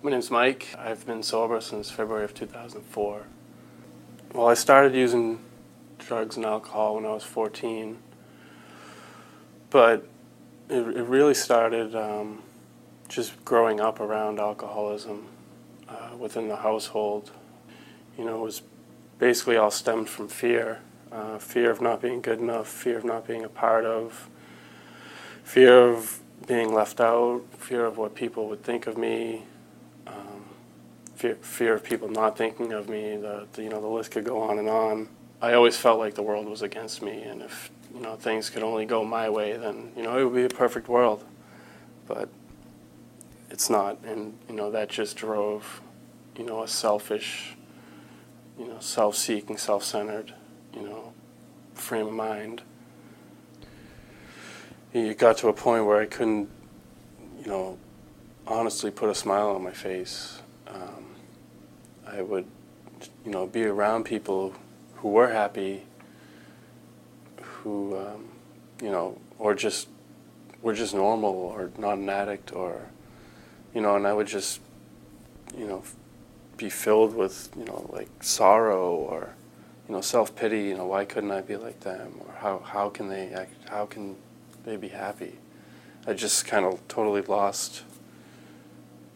My name's Mike. I've been sober since February of 2004. Well, I started using drugs and alcohol when I was 14, but it really started just growing up around alcoholism within the household. You know, it was basically all stemmed from fear. Fear of not being good enough, fear of not being a part of, fear of being left out, fear of what people would think of me, fear of people not thinking of me. The list could go on and on. I always felt like the world was against me, and if things could only go my way, then it would be a perfect world. But it's not, and that just drove a selfish, self-seeking, self-centered, frame of mind. It got to a point where I couldn't, honestly put a smile on my face. I would, be around people who were happy, who, or just were just normal, or not an addict, or, and I would just, be filled with, like sorrow or, self-pity. Why couldn't I be like them? Or how can they be happy? I just kind of totally lost,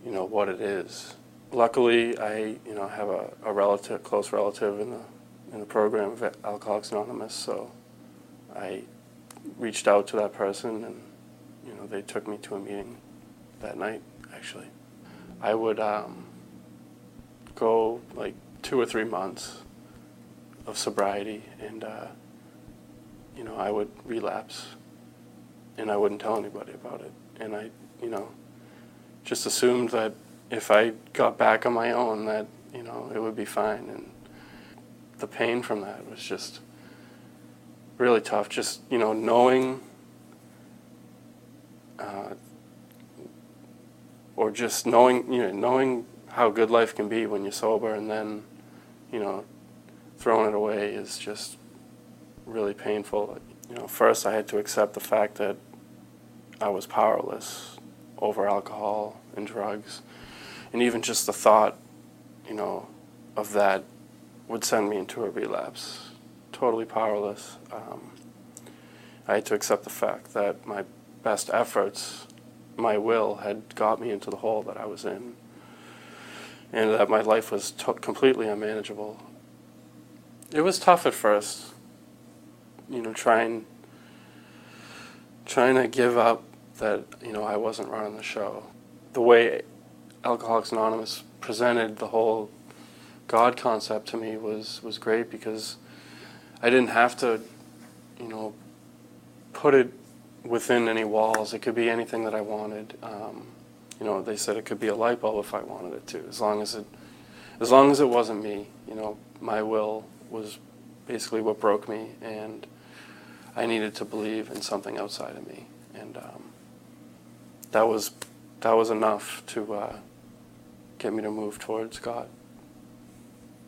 what it is. Luckily, I, have a close relative in the program of Alcoholics Anonymous, so I reached out to that person, and, they took me to a meeting that night, actually. I would go like 2 or 3 months of sobriety, and, I would relapse, and I wouldn't tell anybody about it. And I, just assumed that if I got back on my own, that, it would be fine. And the pain from that was just really tough. Just, knowing, or just knowing how good life can be when you're sober, and then, throwing it away is just really painful. First I had to accept the fact that I was powerless over alcohol and drugs. And even just the thought, of that would send me into a relapse. Totally powerless. I had to accept the fact that my best efforts, my will, had got me into the hole that I was in, and that my life was completely unmanageable. It was tough at first, trying to give up that, I wasn't running the show. The way Alcoholics Anonymous presented the whole God concept to me was great, because I didn't have to, put it within any walls. It could be anything that I wanted. They said it could be a light bulb if I wanted it to, as long as it wasn't me. My will was basically what broke me, and I needed to believe in something outside of me, and that was enough to get me to move towards God.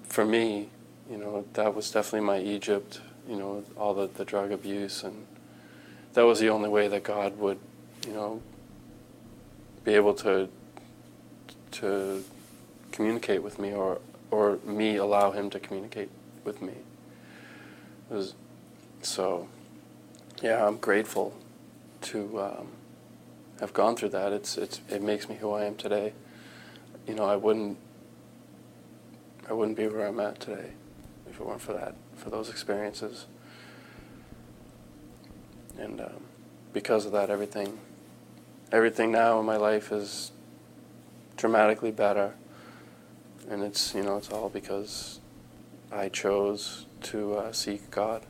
For me, that was definitely my Egypt. All the drug abuse, and that was the only way that God would, be able to communicate with me, or me allow Him to communicate with me. So, yeah, I'm grateful to have gone through that. It makes me who I am today. I wouldn't be where I'm at today if it weren't for those experiences. And because of that, everything now in my life is dramatically better. And it's all because I chose to seek God.